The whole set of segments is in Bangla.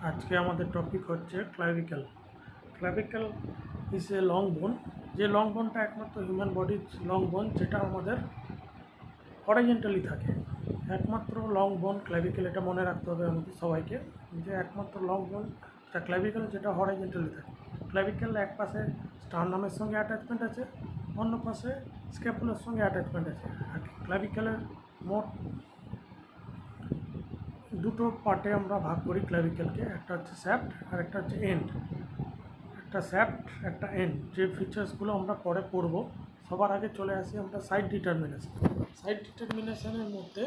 আজকে আমাদের টপিক হচ্ছে ক্লাভিকেল। ক্লাভিকেল ইজ এ লং বোন। যে লং বোনটা একমাত্র হিউম্যান বডির লং বোন, যেটা আমাদের হরাইজেন্টালি থাকে। একমাত্র লং বোন ক্লাভিকেল, এটা মনে রাখতে হবে আমাদের সবাইকে, যে একমাত্র লং বোন যেটা ক্লাভিকেল, যেটা হরাইজেন্টালি থাকে। ক্লাভিকেল এক পাশে স্টারনামের সঙ্গে অ্যাটাচমেন্ট আছে, অন্য পাশে স্ক্যাপুলার সঙ্গে অ্যাটাচমেন্ট আছে। আর ক্লাভিকেলের মোট দুটো পার্টে আমরা ভাগ করি ক্লাভিকেলকে, একটা হচ্ছে স্যাপ্ট আর একটা হচ্ছে এন্ড। একটা স্যাপ্ট, একটা এন্ড। যে ফিচার্সগুলো আমরা পরে পড়ব, সবার আগে চলে আসি আমরা সাইড ডিটারমিনেশন। সাইড ডিটারমিনেশনের মধ্যে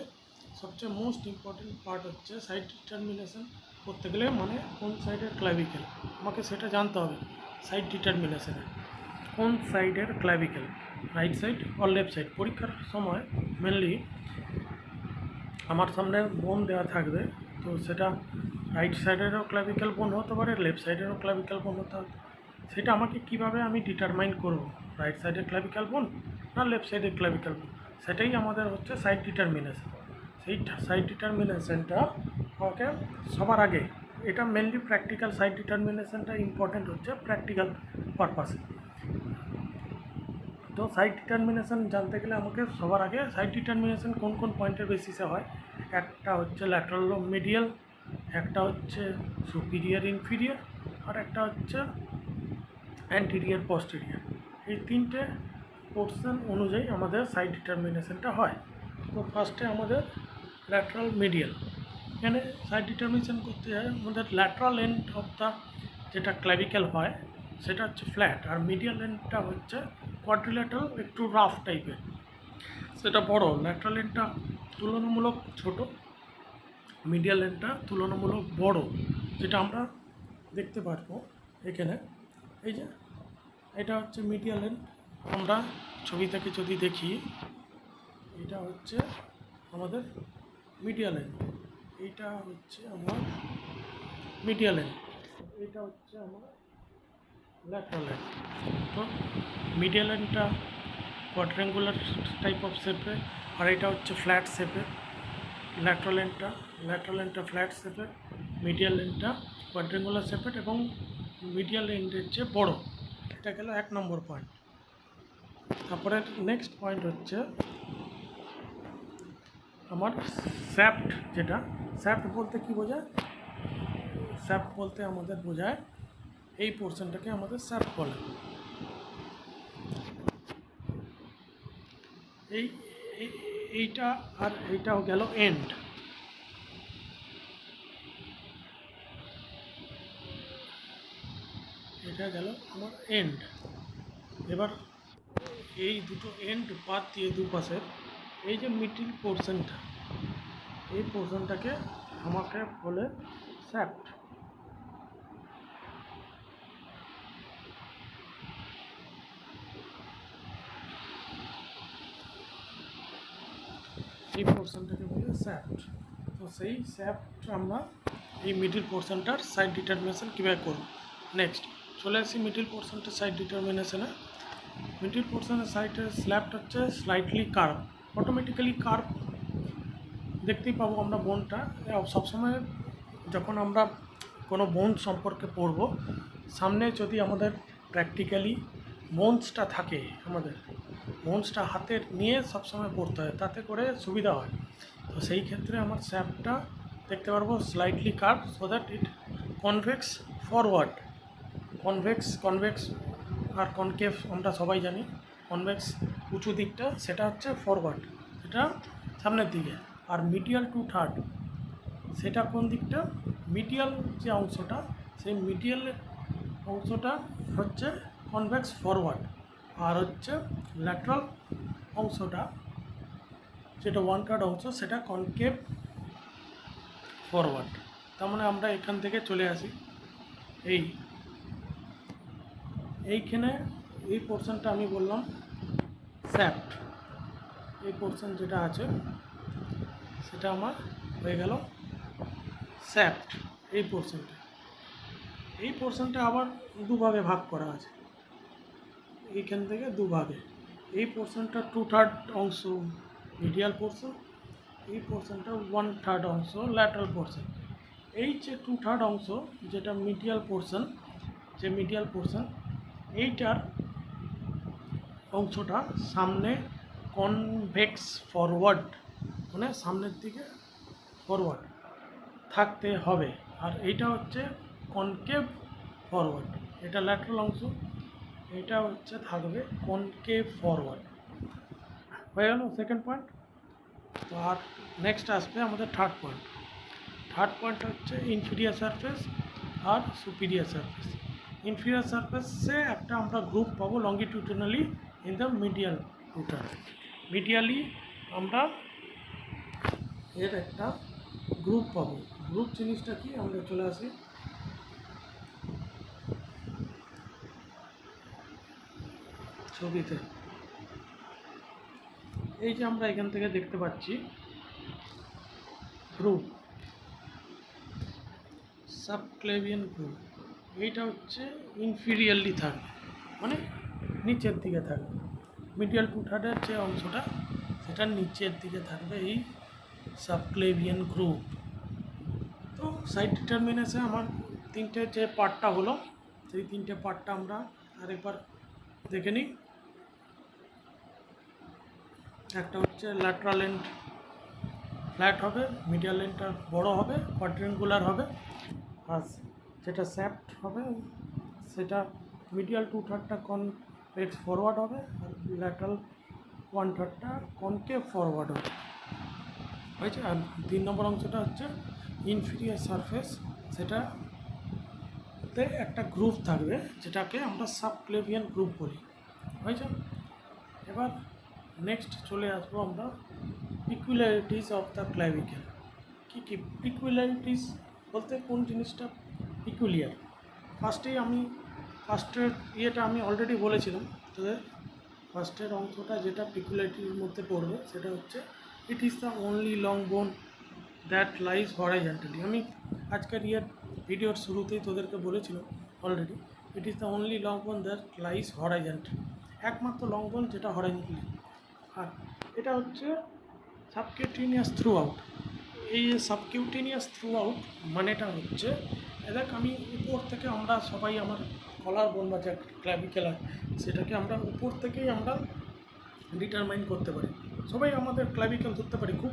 সবচেয়ে মোস্ট ইম্পর্টেন্ট পার্ট হচ্ছে সাইড ডিটারমিনেশন করতে গেলে, মানে কোন সাইডের ক্লাভিকেল, আমাকে সেটা জানতে হবে। সাইড ডিটারমিনেশনে কোন সাইডের ক্লাভিকেল, রাইট সাইড আর লেফট সাইড। পরীক্ষার সময় মেনলি আমার সামনে বোন দেওয়া থাকবে, তো সেটা রাইট সাইডেরও ক্লাভিক্যাল বোন হতে পারে, লেফট সাইডেরও ক্লাভিক্যাল বোন হতে হবে। সেটা আমাকে কীভাবে আমি ডিটারমাইন করব, রাইট সাইডের ক্লাভিক্যাল বোন না লেফট সাইডের ক্লাভিক্যাল বোন, সেটাই আমাদের হচ্ছে সাইড ডিটারমিনেশন। সেই সাইড ডিটারমিনেশনটা আমাকে সবার আগে, এটা মেনলি প্র্যাকটিক্যাল, সাইড ডিটারমিনেশনটা ইম্পর্টেন্ট হচ্ছে প্র্যাকটিক্যাল পারপাসে। তো সাইড ডিটারমিনেশন জানতে গেলে আমাকে সবার আগে সাইড ডিটারমিনেশন কোন কোন পয়েন্টের বেসিসে হয়, একটা হচ্ছে ল্যাটারাল মিডিয়াল, একটা হচ্ছে সুপিরিয়ার ইনফিরিয়ার, আর একটা হচ্ছে অ্যান্টিরিয়ার পস্টেরিয়ার। এই তিনটে পোর্শন অনুযায়ী আমাদের সাইড ডিটারমিনেশনটা হয়। তো ফার্স্টে আমাদের ল্যাটারাল মিডিয়াল। এখানে সাইড ডিটারমিনেশন করতে হয় আমাদের ল্যাটারাল এন্ড অফ দ্য যেটা ক্লাভিক্যাল হয় সেটা হচ্ছে ফ্ল্যাট, আর মিডিয়াল এন্ডটা হচ্ছে কোয়াড্রিল্যাটারাল, একটু রাফ টাইপের, সেটা বড়। ল্যাটারাল এন্ডটা তুলনামূলক ছোট, মিডিয়াল এন্ডটা তুলনামূলক বড়, যেটা আমরা দেখতে পারবো এখানে। এই যে এটা হচ্ছে মিডিয়াল এন্ড, আমরা ছবি থেকে যদি দেখি, এটা হচ্ছে আমাদের মিডিয়াল এন্ড, এইটা হচ্ছে আমার মিডিয়াল এন্ড, এটা হচ্ছে আমার ল্যাটারাল এন্ড। তো মিডিয়াল এন্ডটা কোয়াড্রেঙ্গুলার টাইপ অফ শেপে, আর এটা হচ্ছে ফ্ল্যাট শেপের। ল্যাটারাল এন্ডটা ফ্ল্যাট শেপের, মিডিয়াল এন্ডটা কোয়াড্রেঙ্গুলার শেপের এবং মিডিয়াল এন্ডের চেয়ে বড়। এটা গেল 1 নম্বর পয়েন্ট। তারপরে নেক্সট পয়েন্ট হচ্ছে আমার স্যাপ্ট। যেটা স্যাপ্ট বলতে কি বোঝায়, স্যাপ্ট বলতে আমাদের বোঝায় এই পোর্শনটাকে আমাদের স্যাপ্ট বলে। এইটা আর এইটাও গেল এন্ড। এটা গেল আমার এন্ড। এবার এই দুটো এন্ড বাদ দিয়ে দুপাশের এই যে মিডিল পোর্শনটা, এই পোর্শনটাকে আমাকে বলে স্যাপ্ট। এই পোর্শনটাকে বলে স্যাপ্ট। তো সেই স্যাপ্ট আমরা এই মিডিল পোর্শনটার সাইড ডিটারমিনেশন কীভাবে করব। নেক্সট চলে আসি মিডিল পোর্শনটার সাইড ডিটারমিনেশনে। মিডিল পোর্শনের সাইডের স্ল্যাবটা হচ্ছে স্লাইটলি কার্ভ, অটোমেটিক্যালি কার্ভ দেখতেই পাবো আমরা। বোনটা সবসময় যখন আমরা কোনো বোন সম্পর্কে পড়ব, সামনে যদি আমাদের প্র্যাকটিক্যালি বোনসটা থাকে, আমাদের বোনসটা হাতে নিয়ে সবসময় পড়তে হয়, তাতে করে সুবিধা হয়। তো সেই ক্ষেত্রে আমার স্যাপটা দেখতে পারবো slightly curve, so that it convex forward. Convex আর কনকেভ আমরা সবাই জানি। কনভেক্স উঁচু দিকটা, সেটা হচ্ছে ফরওয়ার্ড, সেটা সামনের দিকে। আর মিডিয়াল টু থার্ড, সেটা কোন দিকটা, মিডিয়াল যে অংশটা, সেই মিডিয়াল অংশটা হচ্ছে কনভেক্স ফরওয়ার্ড। আর হচ্ছে ল্যাটারাল অংশটা, যেটা ওয়ান থার্ড অংশ, সেটা কনকেভ ফরওয়ার্ড। তার মানে আমরা এখান থেকে চলে আসি এইখানে এই পোর্শনটা আমি বললাম স্যাপ্ট। এই পোর্শন যেটা আছে সেটা আমার হয়ে গেল স্যাপ্ট। এই পোর্শনটা আবার দুভাগে ভাগ করা আছে, এইখান থেকে দুভাগে। এই পোর্শনটা 2/3 অংশ মিডিয়াল পোর্শন, এই পোর্শনটা 1/3 অংশ ল্যাটারাল পোর্শন। এই যে 2/3 অংশ যেটা মিডিয়াল পোর্শন, এইটার অংশটা সামনে কনভেক্স ফরওয়ার্ড, মানে সামনের দিকে ফরওয়ার্ড থাকতে হবে। আর এইটা হচ্ছে কনকেভ ফরওয়ার্ড, এটা ল্যাটারাল অংশ, এটা হচ্ছে থাকবে কনকেভ ফরওয়ার্ড। হয়ে গেল সেকেন্ড পয়েন্ট। তো আর নেক্সট আসবে আমাদের থার্ড পয়েন্ট হচ্ছে ইনফিরিয়ার সারফেস আর সুপিরিয়ার সারফেস। ইনফিরিয়ার সারফেসে একটা আমরা গ্রুপ পাবো লঙ্গিটিউডিনালি ইন দ্য মিডিয়াল রুটার। মিডিয়ালি আমরা এর একটা গ্রুপ পাবো। গ্রুপ জিনিসটা কি, আমরা চলে আসি ছবিতে। এই যে আমরা এখান থেকে দেখতে পাচ্ছি গ্রুপ, সাবক্লেভিয়ান গ্রুপ, এইটা হচ্ছে ইনফিরিয়ারলি থাকবে, মানে নিচের দিকে থাকবে। মিডিয়াল 2/3 যে অংশটা সেটা নিচের দিকে থাকবে এই সাবক্লেভিয়ান গ্রুপ। তো সাইড ডিটারমিনেশনে আমার তিনটে যে পার্টটা হলো, সেই তিনটে পার্টটা আমরা আরেকবার দেখে নিই। একটা হচ্ছে ল্যাটারাল এন্ড ফ্ল্যাট হবে, মিডিয়াল এন্ডটা বড় হবে, কোয়াড্রেঙ্গুলার হবে, আর যেটা স্যাপ্ট হবে সেটা মিডিয়াল 2/3টা কনভেক্স ফরওয়ার্ড হবে, আর ল্যাটারাল 1/3টা কনকেভ ফরওয়ার্ড হবে, হয়েছে। আর 3 নম্বর অংশটা হচ্ছে ইনফিরিয়ার সারফেস, সেটাতে একটা গ্রুপ থাকবে যেটাকে আমরা সাবক্লেভিয়ান গ্রুপ বলি, হয়েছে। এবার নেক্সট চলে আসবো আমরা পিকুলারিটিস অফ দ্য ক্লাভিকেল। কী কী পিকুলারিটিস বলতে কোন জিনিসটা পিকুলিয়ার? ফার্স্টের ইয়েটা আমি অলরেডি বলেছিলাম তোদের। ফার্স্টের অংশটা যেটা পিকুলারিটির মধ্যে পড়বে সেটা হচ্ছে it is the only long বোন দ্যাট লাইজ হরাইজন্টালি। আমি আজকের ভিডিওর শুরুতেই তোদেরকে বলেছিলাম already, it is the only long বোন দ্যাট লাইজ হরাইজন্টালি, একমাত্র লং বোন যেটা হরাইজন্টালি। আর এটা হচ্ছে সাবকিউটেনিয়াস থ্রু আউট। এই সাবকিউটেনিয়াস থ্রু আউট মানেটা হচ্ছে, দেখ আমি উপর থেকে, আমরা সবাই আমার কলার বোন বা ক্লাভিকেলার, সেটাকে আমরা উপর থেকেই আমরা ডিটারমাইন করতে পারি। সবাই আমাদের ক্লাভিকেল ধরতে পারি, খুব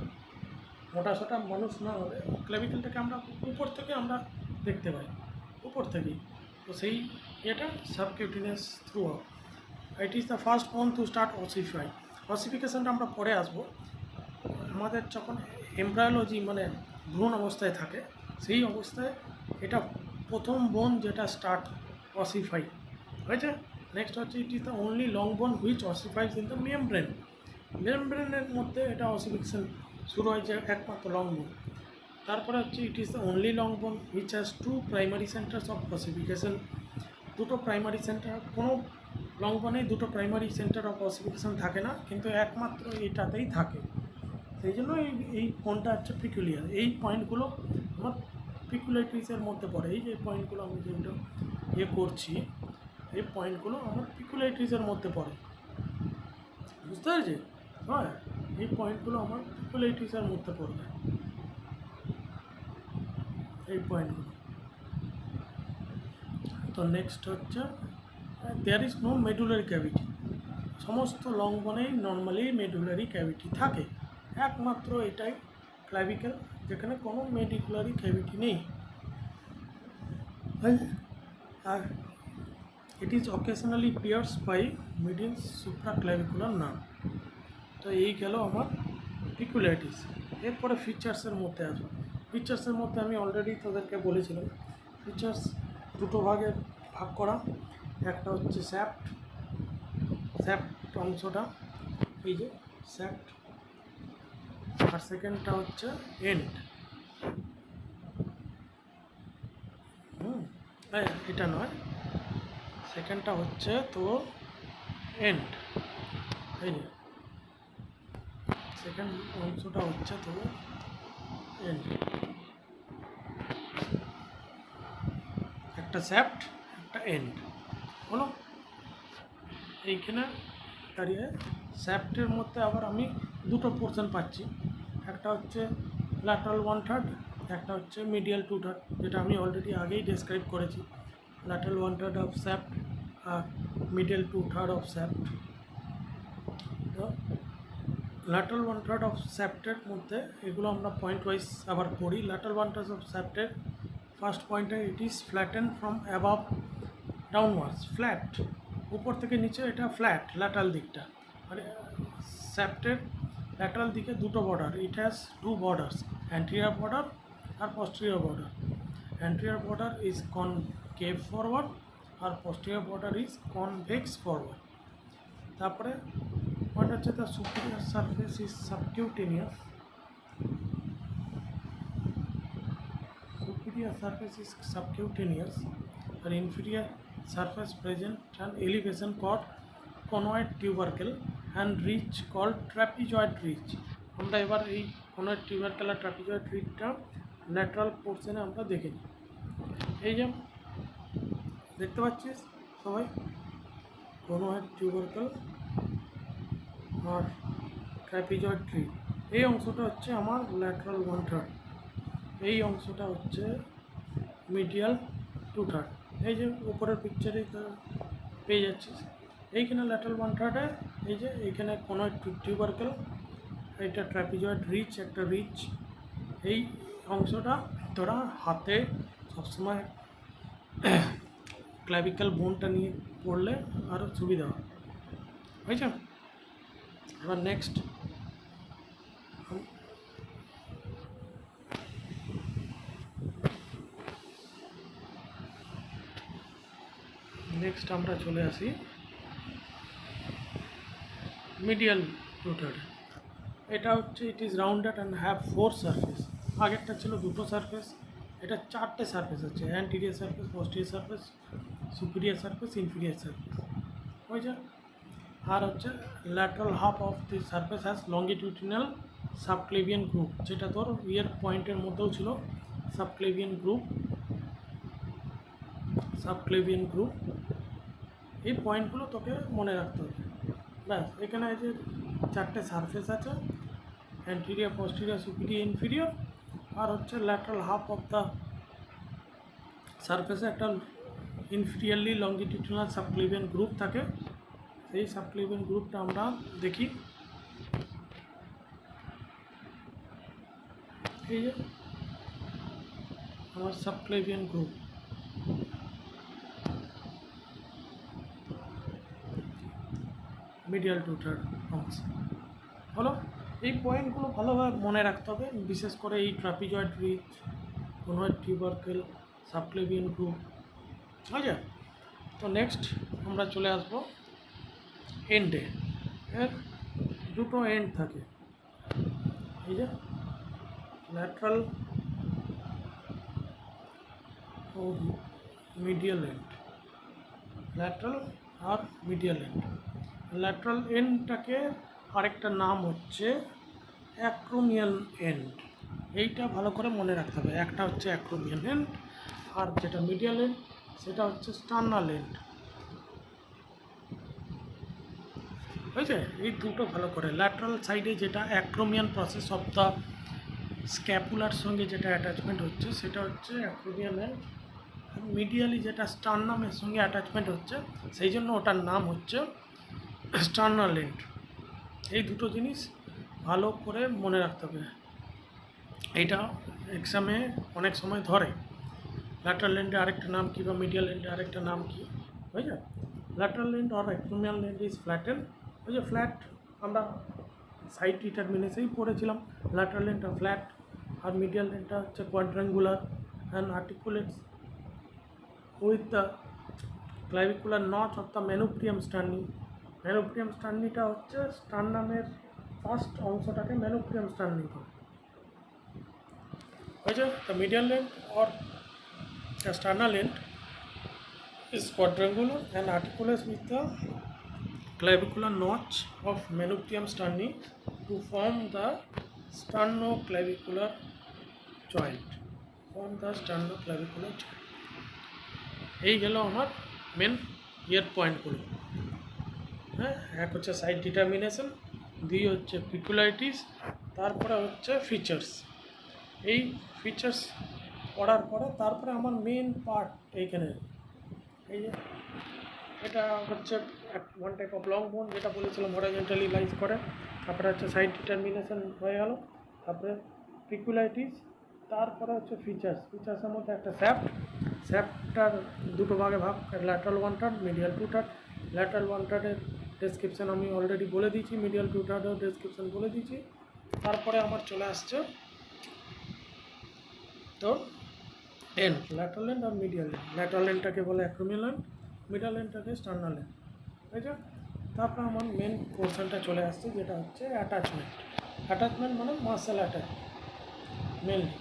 মোটাসোটা মানুষ না হলে ক্লাভিকেলটাকে আমরা উপর থেকে আমরা দেখতে পাই, উপর থেকেই। তো সেই এটা subcutaneous through out. It is the first বোন টু স্টার্ট অসিফাই। অসিফিকেশনটা আমরা পরে আসবো। আমাদের যখন এমব্রায়োলজি মানে ভ্রূণ অবস্থায় থাকে, সেই অবস্থায় এটা প্রথম বোন যেটা স্টার্ট অসিফাই হয়েছে। নেক্সট হচ্ছে it is the only long bone which অসিফাইজ in the membrane. মেমব্রেনের মধ্যে এটা অসিফিকেশন শুরু হয়েছে, একমাত্র লং বোন। তারপরে হচ্ছে it is the only long bone which has 2 primary centers of ossification. দুটো প্রাইমারি সেন্টার, কোনো লং বোনেই দুটো প্রাইমারি সেন্টার অফ অসিফিকেশন থাকে না, কিন্তু একমাত্র এইটাতেই থাকে। সেই জন্য এই কোনটা হচ্ছে পিকুলিয়ার। এই পয়েন্টগুলো আমার পিকুলারিটিসের মধ্যে পড়ে। এই যে পয়েন্টগুলো আমি যেগুলো করছি, এই পয়েন্টগুলো আমার পিকুলারিটিসের মধ্যে পড়ে, বুঝতে পেরেছি? হ্যাঁ, এই পয়েন্টগুলো আমার পিকুলারিটিসের মধ্যে পড়বে, এই পয়েন্টগুলো। তো নেক্সট হচ্ছে there is no medullary cavity. সমস্ত লং বোনেই নর্মালি মেডুলারি ক্যাভিটি থাকে, একমাত্র এটাই ক্লাভিকেল যেখানে কোনো মেডিকুলারি ক্যাভিটি নেই। আর it is occasionally pierced by middle supraclavicular nerve. তো এই গেল আমার পিকুলারিটিস। এরপরে ফিচার্সের মধ্যে আসবো। ফিচার্সের মধ্যে আমি অলরেডি তোদেরকে বলেছিলাম, ফিচার্স দুটো ভাগে ভাগ করা। একটা হচ্ছে স্যাপ্ট অংশটা, এই যে স্যাপ্ট, আর সেকেন্ডটা হচ্ছে এন্ড। এটা নয়, সেকেন্ডটা হচ্ছে তো এন্ড। এই যে সেকেন্ড অংশটা হচ্ছে তো এন্ড। একটা স্যাপ্ট, একটা এন্ড হলো। এইখানে দাঁড়িয়ে স্যাপ্টের মধ্যে আবার আমি দুটো পোর্শন পাচ্ছি, একটা হচ্ছে ল্যাটারাল 1/3, একটা হচ্ছে মিডিয়াল টু থার্ড, যেটা আমি অলরেডি আগেই ডেসক্রাইব করেছি, lateral one third of shaft আর medial two third of shaft. তো ল্যাটারাল ওয়ান থার্ড অফ শ্যাফটের মধ্যে এগুলো আমরা পয়েন্ট ওয়াইজ আবার পড়ি। ল্যাটারাল ওয়ান থার্ড অফ শ্যাফটের ফার্স্ট পয়েন্টে it is flatten from above downwards, flat, উপর থেকে নিচে এটা ফ্ল্যাট ল্যাটারাল দিকটা। আর শ্যাফটের ল্যাটারাল দিকে দুটো border, it has two borders, anterior border আর posterior border. Anterior border is concave forward আর posterior border is convex forward. তারপরে পয়েন্ট হচ্ছে the superior surface is subcutaneous, superior surface is subcutaneous or inferior surface present an elevation called conoid tubercle and ridge called trapezoid ridge। আমরা এবার এই conoid tubercle আর trapezoid ridgeটা ল্যাটারাল পোর্শনে আমরা দেখে নিই। এই যে দেখতে পাচ্ছিস সবাই, conoid tubercle আর trapezoid ridge, এই অংশটা হচ্ছে আমার ল্যাটারাল ওয়ান থার্ড, এই অংশটা হচ্ছে মিডিয়াল টু থার্ড। এই যে উপরের পিকচারে পেয়ে যাচ্ছিস, এইখানে ল্যাটারাল ওয়ান থার্ডে এই যে এইখানে কোনো টিউবারকেল, এইটা ট্র্যাপিজয়েড রিচ, একটা রিচ। এই অংশটা তোরা হাতে সবসময় ক্লাভিক্যাল বোনটা নিয়ে পড়লে আরও সুবিধা হয়, বুঝছো? এবার নেক্সট আমরা চলে আসি মিডিয়াল টু থার্ড। এটা হচ্ছে it is rounded and have four surface. আগেরটা ছিল দুটো সারফেস, এটা চারটে সারফেস আছে, anterior surface, posterior surface, superior surface, inferior surface, বুঝছো? আর হচ্ছে lateral half of the surface has longitudinal subclavian group, যেটা তোর ইয়ের পয়েন্টের মধ্যেও ছিল সাবক্লেভিয়ান গ্রুপ। এই পয়েন্টগুলো তোকে মনে রাখতে হবে। ব্যাস, এখানে যে চারটে সারফেস আছে, অ্যান্টিরিয়র, পোস্টেরিয়র, সুপিরিয়র, ইনফিরিয়র, আর হচ্ছে ল্যাটারাল হাফ অফ দ্য সারফেসে একটা ইনফিরিয়রলি লঙ্গিটিউডিনাল সাবক্লেভিয়ান গ্রুপ থাকে। সেই সাবক্লেভিয়ান গ্রুপটা আমরা দেখি। এই যে আমার subclavian group, medial two third অংশ হলো। এই পয়েন্টগুলো ভালোভাবে মনে রাখতে হবে, বিশেষ করে এই ট্রাপিজয়েড রিচ, কোনোয়েড টিউবারকেল, সাবক্লেভিয়ান গ্রুপ, আচ্ছা। তো নেক্সট আমরা চলে আসবো এন্ডে। এর দুটো এন্ড থাকে, এই যে ল্যাটারাল ও মিডিয়াল এন্ড, ল্যাটারাল আর মিডিয়াল এন্ড। ল্যাটারাল এন্ডটাকে আরেকটা নাম হচ্ছে অ্যাক্রোমিয়াল এন্ড, এইটা ভালো করে মনে রাখতে হবে। একটা হচ্ছে অ্যাক্রোমিয়াল এন্ড, আর যেটা মিডিয়াল এন্ড সেটা হচ্ছে স্টার্নাল এন্ড, বুঝছে? এই দুটো ভালো করে, ল্যাটারাল সাইডে যেটা acromion process of the scapular সঙ্গে যেটা অ্যাটাচমেন্ট হচ্ছে সেটা হচ্ছে অ্যাক্রোমিয়াল এন্ড, আর মিডিয়ালি যেটা স্টার্নামের সঙ্গে অ্যাটাচমেন্ট হচ্ছে সেই জন্য ওটার নাম হচ্ছে স্টার্নাল এন্ড। এই দুটো জিনিস ভালো করে মনে রাখতে হবে, এইটা এক্সামে অনেক সময় ধরে। ল্যাটারাল এন্ডে আরেকটা নাম কি বা মিডিয়াল এন্ডে আরেকটা নাম কি, বুঝছো? ল্যাটারাল এন্ড আর অ্যাক্রোমিয়াল এন্ড ইজ ফ্ল্যাটেন, ওই যে ফ্ল্যাট আমরা সাইড ডিটারমিনেশনেই পড়েছিলাম, ল্যাটারাল এন্ডটা ফ্ল্যাট আর মিডিয়াল এন্ডটা হচ্ছে quadrangular and articulates with the clavicular notch of the manubrium sterni. Manubrium স্টার্নিটা হচ্ছে স্টার্নামের ফার্স্ট অংশটাকে ম্যানোপ্রিয়াম স্টার্নি করে, বুঝছো? The medial end or the sternal end is quadrangular and articulates with the clavicular notch of Manubrium sterni to form the sternoclavicular joint. এই গেল আমার মেন ইয়ের পয়েন্টগুলো। হ্যাঁ, এক হচ্ছে সাইড ডিটারমিনেশন, দুই হচ্ছে পিকুলারিটিস, তারপরে হচ্ছে ফিচার্স। এই ফিচার্স করার পরে তারপরে আমার মেন পার্ট এইখানে, এই যে এটা হচ্ছে ওয়ান টাইপ অফ লং বোন, যেটা বলেছিলাম হরাইজন্টালি লাইজ করে। তারপরে হচ্ছে সাইড ডিটারমিনেশন হয়ে গেল, তারপরে পিকুলারিটিস, তারপরে হচ্ছে ফিচার্সের মধ্যে একটা স্যাপটার দুটো ভাগে ভাগ, lateral one third, medial two third. Lateral one থার্ডের ডেসক্রিপশান আমি অলরেডি বলে দিয়েছি, মিডিয়াল টু থার্ডের ডেসক্রিপশান বলে দিয়েছি। তারপরে আমার চলে আসছে তো এন্ড, ল্যাটারাল এন্ড আর মিডিয়াল এন্ড। ল্যাটারাল এন্ডটাকে বলে অ্যাক্রোমিয়াল এন্ড, মিডিয়াল এন্ডটাকে স্টার্নাল এন্ড, ঠিক আছে। তারপর আমার মেন পোর্শনটা চলে আসছে, যেটা হচ্ছে অ্যাটাচমেন্ট মানে মাসেল অ্যাটাচ মেনলি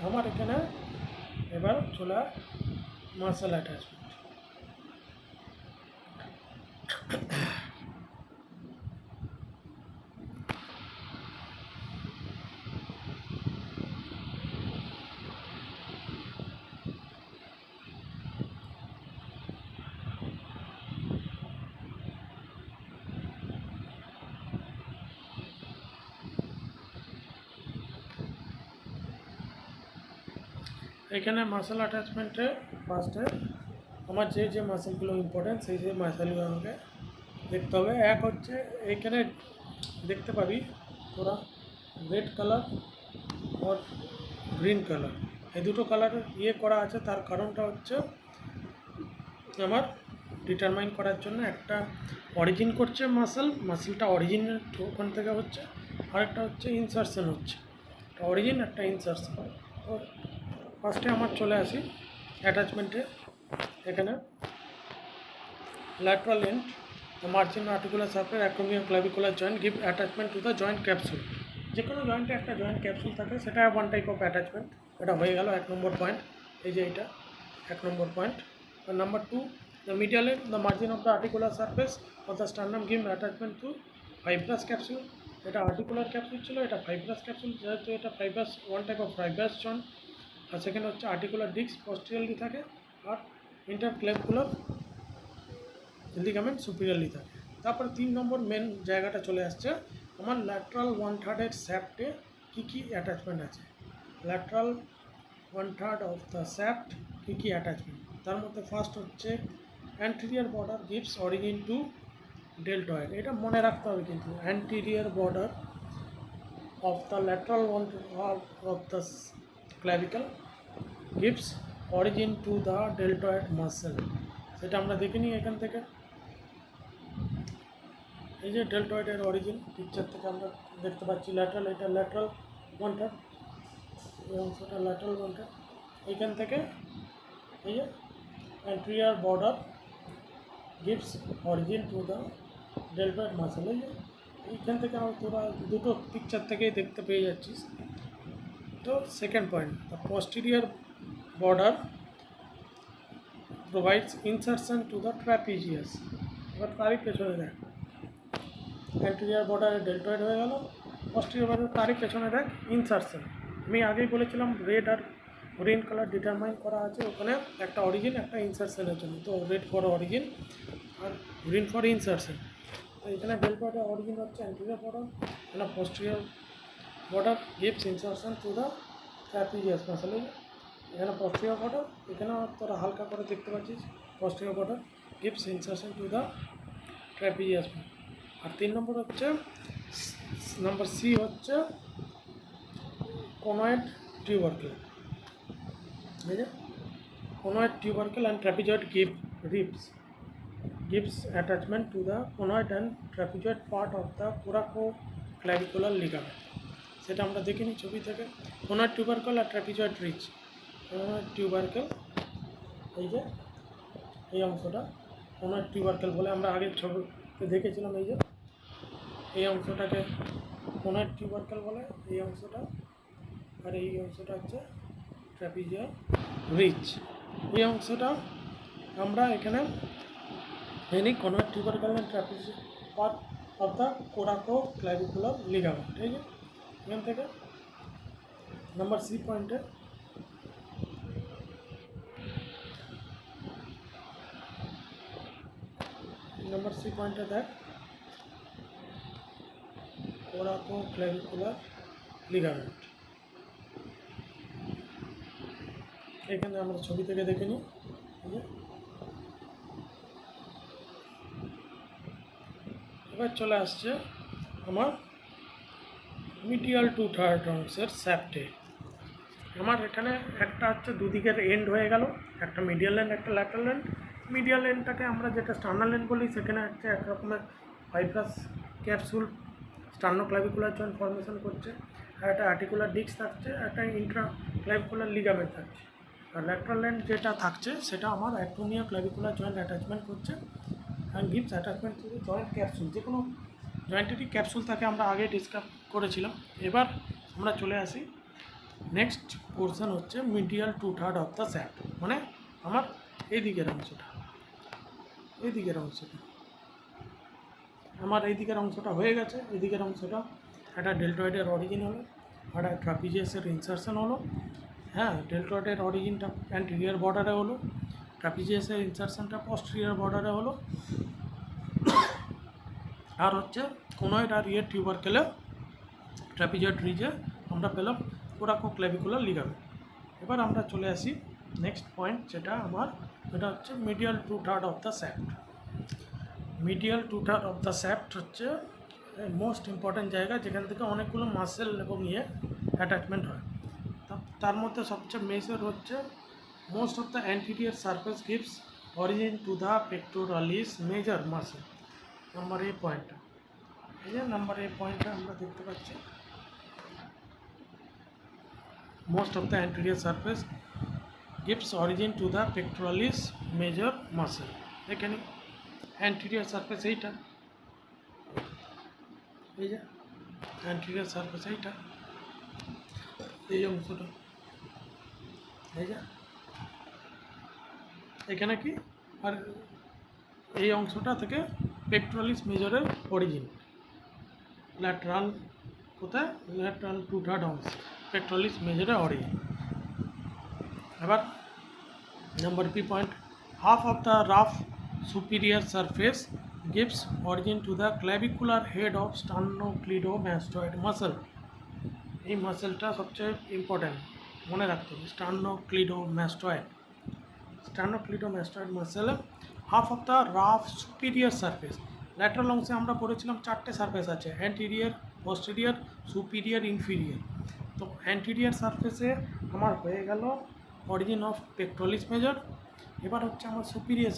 আমার এখানে। এবার চলে মাসেল অ্যাটাচমেন্ট। এখানে মাসেল অ্যাটাচমেন্টে ফার্স্টে আমার যে মাসেলগুলো ইম্পর্টেন্ট সেই মাসেলগুলো আমাকে দেখতে হবে। এক হচ্ছে এখানে দেখতে পাবি তোরা রেড কালার আর গ্রিন কালার, এই দুটো কালার করা আছে। তার কারণটা হচ্ছে আমার ডিটারমাইন করার জন্য, একটা অরিজিন করছে মাসেলটা অরিজিন ওখান থেকে হচ্ছে, আরেকটা হচ্ছে ইনসারশন হচ্ছে, একটা অরিজিন একটা ইনসারশন। তো ফার্স্টে আমার চলে আসি অ্যাটাচমেন্টে। এখানে lateral end, the margin articular surface acromion clavicular joint give attachment to the joint capsule। যে কোনো জয়েন্টে একটা জয়েন্ট ক্যাপসুল থাকে, সেটা ওয়ান টাইপ অফ অ্যাটাচমেন্ট। এটা হয়ে গেল 1 নম্বর পয়েন্ট, এই যে এটা 1 নম্বর point. Number 2, the medial end, the margin of the articular surface of the sternum give attachment to fibrous capsule। এটা আর্টিকুলার ক্যাপসুল ছিল, এটা ফাইব্রাস ক্যাপসুল। যেহেতু এটা fibrous, one type of fibrous joint. আর সেখানে হচ্ছে আর্টিকুলার ডিস্ক পোস্টেরিয়রলি থাকে, আর ইন্টারক্লেভিকুলার লিগামেন্ট সুপিরিয়রলি থাকে। তারপরে 3 নম্বর মেন জায়গাটা চলে আসছে আমার, ল্যাটারাল ওয়ান থার্ডের স্যাপ্টে কী অ্যাটাচমেন্ট আছে। Lateral one third of the shaft কী অ্যাটাচমেন্ট, তার মধ্যে ফার্স্ট হচ্ছে anterior border gives origin to deltoid. এটা মনে রাখতে হবে কিন্তু, anterior border of the lateral one of the clavicle gives origin to the deltoid muscle. সেটা আমরা দেখে নিই এখান থেকে। এই যে ডেল্টয়েডের অরিজিন পিকচার থেকে আমরা দেখতে পাচ্ছি, ল্যাটারাল, এটা ল্যাটারাল ওয়ান থার্ড, এই অংশটা ল্যাটারাল ওয়ান থার্ড। এইখান থেকে এই যে anterior border gives origin to the deltoid muscle. এই যে এইখান থেকে তোরা দুটো পিকচার থেকেই দেখতে পেয়ে যাচ্ছিস। তো second point, the posterior border provides insertion to the trapezius। এবার তারই পেছনে দেখ, অ্যান্টেরিয়র বর্ডারে ডেল্টয়েড হয়ে গেল, পস্টেরিয়র বর্ডার তারই পেছনে দেখ ইনসারশন। আমি আগেই বলেছিলাম রেড আর গ্রিন কালার ডিটারমাইন করা আছে ওখানে, একটা অরিজিন একটা ইনসারশনের জন্য। তো রেড ফর অরিজিন আর গ্রিন ফর ইনসারশন। তো এখানে ডেল্টয়েডের অরিজিন হচ্ছে অ্যান্টেরিয়র বর্ডার, এখানে posterior border gives insertion to the trapezius muscle. এখানে পস্টেরিয়র বর্ডার, এখানে তোরা হালকা করে দেখতে পাচ্ছিস posterior border gives insertion to the trapezius. আর 3 নম্বর হচ্ছে, নাম্বার সি হচ্ছে কোনয়েড টিউবারকেল। ঠিক আছে, conoid tubercle and trapezoid gives attachment to the conoid and trapezoid part of the coracoclavicular ligament। সেটা আমরা দেখে নিই ছবি থেকে। কোনয়েড টিউবারকেল আর ট্রাপিজয়েড রিচ। কোনয়েড টিউবারকেল, এই যে এই অংশটা কোনয়েড টিউবারকেল বলে, আমরা আগের ছবিতে দেখেছিলাম। এই যে এই অংশটাকে কোনয়েড টিউবারকেল বলে, এই অংশটা। আর এই অংশটা হচ্ছে ট্রাপিজিয়াল রিচ। এই অংশটা আমরা এখানে any conoid tubercle and trapezial part of the coracoclavicular ligament. ঠিক আছে, এখান থেকে নাম্বার সি পয়েন্টে দেখ কোরাকোক্ল্যাভিকুলার লিগামেন্ট। এই যে এই অংশটা, এই অংশটা হচ্ছে ট্রাপিজিয়াল রিচ। এই অংশটা আমরা এখানে conoid tubercle and trapezoid part of the coracoclavicular ligament. ঠিক আছে, এখান থেকে নাম্বার সি পয়েন্টে দেখ এখানে আমরা ছবি থেকে দেখে নিই। এই যে এবার চলে আসছে আমার মিডিয়াল 2/3 অংশের স্যাপটে। আমার এখানে একটা হচ্ছে দুদিকের এন্ড হয়ে গেল, একটা মিডিয়াল এন্ড একটা ল্যাটারাল এন্ড। মিডিয়াল এন্ডটাকে আমরা যেটা স্টার্নাল এন্ড বলি, সেখানে হচ্ছে এক রকমের ফাইব্রাস ক্যাপসুল স্টার্নোক্লাভিকুলার জয়েন্ট ফর্মেশন করছে, আর একটা আর্টিকুলার ডিস্ক থাকছে, একটা ইন্ট্রা ক্লাভিকুলার লিগামেন্ট থাকছে। আর ল্যাটারাল এন্ড যেটা থাকছে সেটা আমার অ্যাক্টোমিয়া ক্লাভিকুলার জয়েন্ট অ্যাটাচমেন্ট করছে and gives attachment two joint capsule. যে কোনো জয়েন্টেরই ক্যাপসুল থাকে, আমরা আগে ডিসকাস করেছিলাম। এবার আমরা চলে আসি নেক্সট পোর্শন হচ্ছে মিডিয়াল 2/3 অফ দ্য স্যাপ, মানে আমার এই দিকের অংশটা, আমার এই দিকের অংশটা হয়ে গেছে। এই দিকের অংশটা একটা ডেল্টয়েডের অরিজিন হলো, একটা ট্রাপিজিয়াসের ইনসারশন হলো। হ্যাঁ, ডেল্টয়েডের অরিজিনটা অ্যান্টেরিয়র বর্ডারে হলো, ট্রাপিজিয়াসের ইনসারশনটা পস্টেরিয়র বর্ডারে হলো, আর হচ্ছে কোনয়েড আর ইয়ের টিউবারকেলে ট্রাপিজয়েড রিজে আমরা পেলাম কোরাকোক্লেভিকুলার লিগামেন্ট। এবার আমরা চলে আসি নেক্সট পয়েন্ট, যেটা হচ্ছে medial 2/3 of the shaft. Medial 2/3 of the shaft হচ্ছে মোস্ট ইম্পর্ট্যান্ট জায়গা, যেখান থেকে অনেকগুলো মাসেল এবং অ্যাটাচমেন্ট হয়। তার মধ্যে সবচেয়ে মেজর হচ্ছে most of the anterior surface gives origin to the pectoralis major muscle. Number A পয়েন্টটা, এই যে নাম্বার এ পয়েন্টটা আমরা দেখতে পাচ্ছি, most of the anterior surface gives origin to the pectoralis major muscle। এখানে anterior surface এইটা, এই যে anterior surface এইটা, এই অংশটা, এই যে এখানে কি, আর এই অংশটা থেকে পেক্টোরালিস মেজরের অরিজিন। ল্যাটারাল কোথায়, ল্যাটারাল 2/3 অংশ পেক্টোরালিস মেজরের অরিজিন। এবার number B point, half of the rough superior surface gives origin to the clavicular head of sternocleidomastoid muscle। এই মাসেলটা সবচেয়ে ইম্পর্ট্যান্ট, মনে রাখতে হবে। Sternocleidomastoid muscle half of the rough superior surface. Lateral অংশে আমরা পড়েছিলাম 4টে সারফেস আছে, অ্যান্টিরিয়র, পস্টেরিয়র, সুপিরিয়র, ইনফিরিয়র। তো অ্যান্টিরিয়র সারফেসে আমার হয়ে গেল অরিজিন অফ পেক্টোরালিস মেজর। এবার হচ্ছে আমার সুপিরিয়র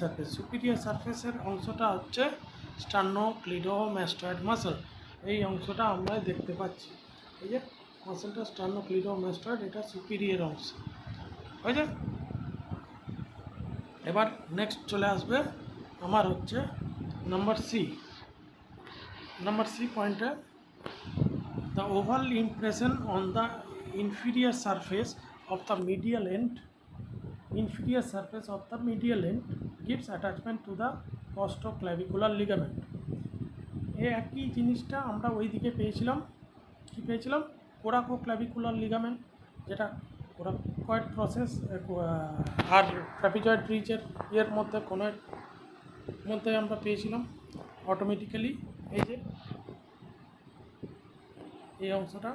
সারফেসের অংশটা হচ্ছে স্টার্নোক্লিডোমাস্টয়েড মাসেল। এই অংশটা আমরা দেখতে পাচ্ছি, এই যে মাসেলটা স্টার্নোক্লিডোমাস্টয়েড, এটা সুপিরিয়র অংশ হয়ে যায়। এবার নেক্সট চলে আসবে আমার হচ্ছে নাম্বার সি পয়েন্টে, the oval impression on the inferior surface of the medial end gives attachment to the costoclavicular ligament। এই একই জিনিসটা আমরা ওই দিকে পেয়েছিলাম, কি পেয়েছিলাম, কোরাকোক্লাভিকুলার লিগামেন্ট, যেটা কোরাকয়েড প্রসেস আর ট্রাপিজয়েড রিজের মধ্যে কোনের মধ্যে আমরা পেয়েছিলাম অটোমেটিক্যালি। এই যে এই অংশটা,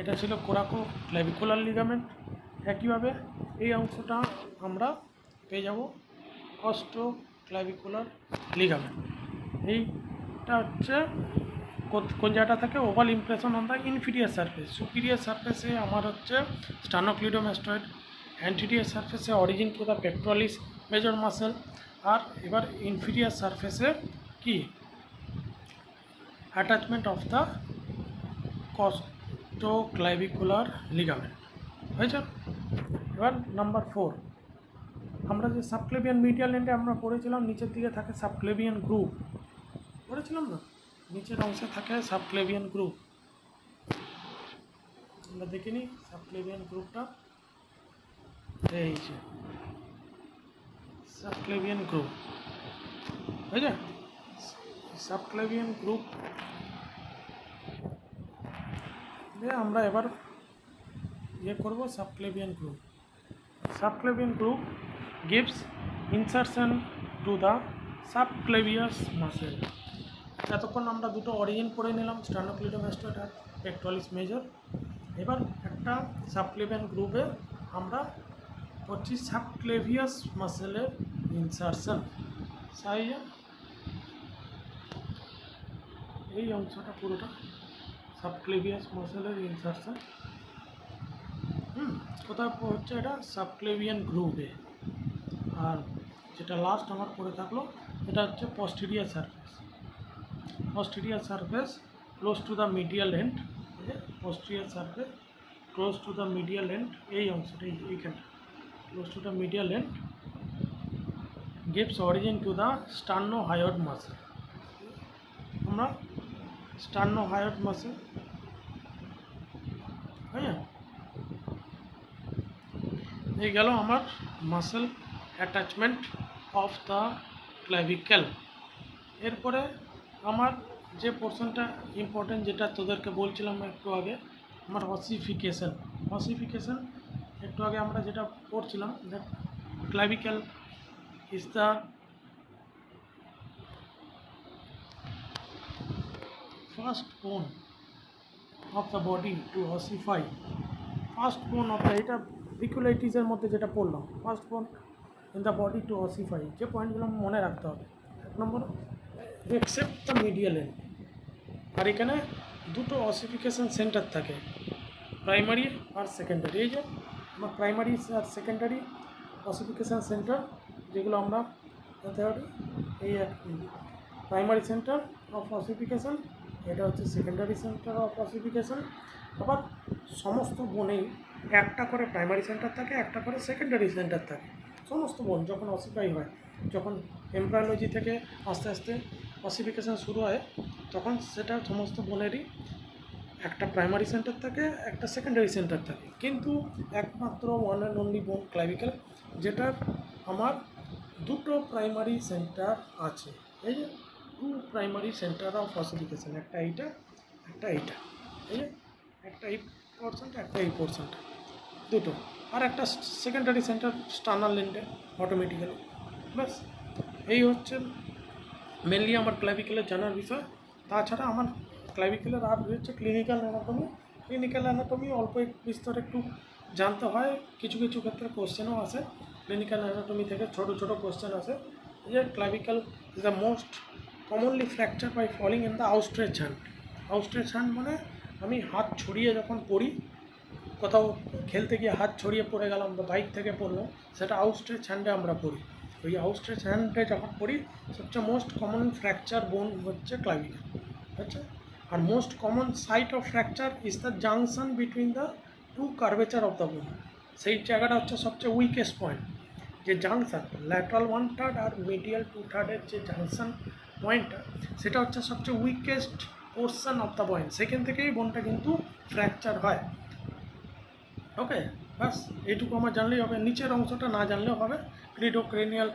এটা ছিল কোরাকোক্লাভিকুলার লিগামেন্ট। একইভাবে এই অংশটা আমরা পেয়ে যাব কস্টোক্লাভিকুলার লিগামেন্ট। এইটা হচ্ছে কোন জায়গাটা থাকে, oval impression on the inferior surface. Superior সারফেসে আমার হচ্ছে স্টার্নোক্লিডোমাস্টয়েড, অ্যান্টিরিয়ার সারফেসে origin to the pectoralis major muscle, আর এবার ইনফিরিয়ার সারফেসে কি, attachment of the costoclavicular ligament হয়েছে। এবার নাম্বার 4, আমরা যে সাবক্লেভিয়ান মিডিয়াল এন্ডে আমরা পড়েছিলাম, নিচের দিকে থাকে সাবক্লেভিয়ান গ্রুপ, পড়েছিলাম না, নিচের অংশে থাকে সাবক্লেভিয়ান গ্রুপ। আমরা দেখে নিই সাবক্লেভিয়ান গ্রুপটা, এই যে সাবক্লেভিয়ান গ্রুপ হয়েছে। সাবক্লেভিয়ান গ্রুপ আমরা এবার করব subclavian group gives insertion to the subclavius muscle। এতক্ষণ আমরা দুটো অরিজিন পড়ে নিলাম, স্টার্নোক্লিডোমাস্টয়েড আর পেক্টোরালিস মেজর। এবার একটা সাবক্লেভিয়ান গ্রুপে আমরা করছি সাবক্লেভিয়াস মাসেলের ইনসারশন। এই অংশটা পুরোটা সাবক্লেভিয়াস মাসেলের ইনসারশন। কোথায় হচ্ছে এটা সাবক্লেভিয়ান গ্রুভে। আর যেটা লাস্ট আমার পড়ে থাকলো এটা হচ্ছে posterior surface close to the medial end, posterior surface close to the medial end, এই অংশটা এইখানটা close to the medial end gives origin to the sternohyoid muscle। আমরা sternohyoid muscle, হ্যাঁ, এই গেল আমার মাসেল অ্যাটাচমেন্ট অফ দ্য ক্লাভিকেল। এরপরে আমার যে পোর্শনটা ইম্পর্টেন্ট, যেটা তোদেরকে বলছিলাম একটু আগে, আমার অসিফিকেশন একটু আগে আমরা যেটা পড়ছিলাম, that clavicle is the first bone of the body to ossify. First bone of the, এটা ভিকুলাইটিসের মধ্যে যেটা পড়লাম, first bone in the body to ossify, যে পয়েন্টগুলো মনে রাখতে হবে। এক নম্বর, এক্সেপ্ট দ্য মিডিয়াল এন্ড। আর এখানে দুটো অসিফিকেশন সেন্টার থাকে, প্রাইমারি আর সেকেন্ডারি। এই যে আমার প্রাইমারি আর সেকেন্ডারি অসিফিকেশন সেন্টার যেগুলো আমরা বলতে পারি, এই প্রাইমারি সেন্টার অফ অসিফিকেশন, এটা হচ্ছে সেকেন্ডারি সেন্টার অফ অসিফিকেশন। আবার সমস্ত বোনেই একটা করে প্রাইমারি সেন্টার থাকে, একটা করে সেকেন্ডারি সেন্টার থাকে। সমস্ত বোন যখন অসিফাই হয়, যখন এমব্রায়োলজি থেকে আস্তে আস্তে অসিফিকেশন শুরু হয়, তখন সেটা সমস্ত বোনেরই একটা প্রাইমারি সেন্টার থাকে, একটা সেকেন্ডারি সেন্টার থাকে। কিন্তু একমাত্র ওয়ান অ্যান্ড অনলি বোন ক্লাভিকেল, যেটার আমার দুটো প্রাইমারি সেন্টার আছে। এই যে two primary centre of ossification, একটা এইটা, একটা এইটা। এই যে একটা এই পোর্শনটা, একটা এই পোর্শনটা, দুটো। আর একটা সেকেন্ডারি সেন্টার স্টার্নাল লেন্ডে অটোমেটিক্যালি। ব্যাস, এই হচ্ছে মেনলি আমার ক্লাভিকেলের জানার বিষয়। তাছাড়া আমার ক্লাভিকেলের আর হচ্ছে ক্লিনিক্যাল অ্যানাটমি অল্প বিস্তর একটু জানতে হয়। কিছু কিছু ক্ষেত্রে কোশ্চেনও আসে ক্লিনিক্যাল অ্যানাটমি থেকে, ছোটো ছোটো কোশ্চেন আসে। যে clavicle is the most commonly fracture by falling in the outstretch hand. Outstretch hand মানে আমি হাত ছড়িয়ে যখন পড়ি, কোথাও খেলতে গিয়ে হাত ছড়িয়ে পড়ে গেলাম বা বাইক থেকে পড়লাম, সেটা আউটস্ট্রেচ হ্যান্ডে আমরা পড়ি। ওই আউটস্ট্রেচ হ্যান্ডে যখন পড়ি, সবচেয়ে মোস্ট কমন ফ্র্যাকচার বোন হচ্ছে ক্লাভিকেল, আচ্ছা। আর most common site of fracture is the junction between the two curvature of the bone. সেই জায়গাটা হচ্ছে সবচেয়ে উইকেস্ট পয়েন্ট, যে জাংশন ল্যাটারাল 1/3 আর মিডিয়াল 2/3 যে জাংশন পয়েন্টটা, সেটা হচ্ছে সবচেয়ে উইকেস্ট পোর্শন অফ দ্য বোন। সেখান থেকেই বোনটা কিন্তু ফ্র্যাকচার হয়। ওকে, ব্যাস এইটুকু আমার জানলেই হবে। নিচের অংশটা না জানলেও হবে। ক্রিডোক্রেনিয়াল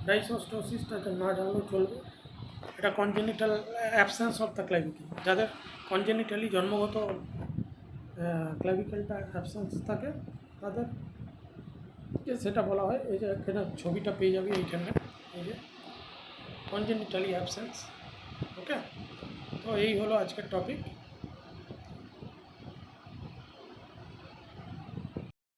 ডাইসোস্টোসিসটা না জানলেও চলবে। এটা কনজেনিটাল অ্যাবসেন্স অফ দ্য ক্লাভিকেল, যাদের কনজেনিটালি জন্মগত ক্লাভিকেলটা অ্যাবসেন্স থাকে, তাদের সেটা বলা হয়। এই যে এখানে ছবিটা পেয়ে যাবি এইখানে, এই যে কনজেনিটালি অ্যাবসেন্স। ওকে, তো এই হলো আজকের টপিক।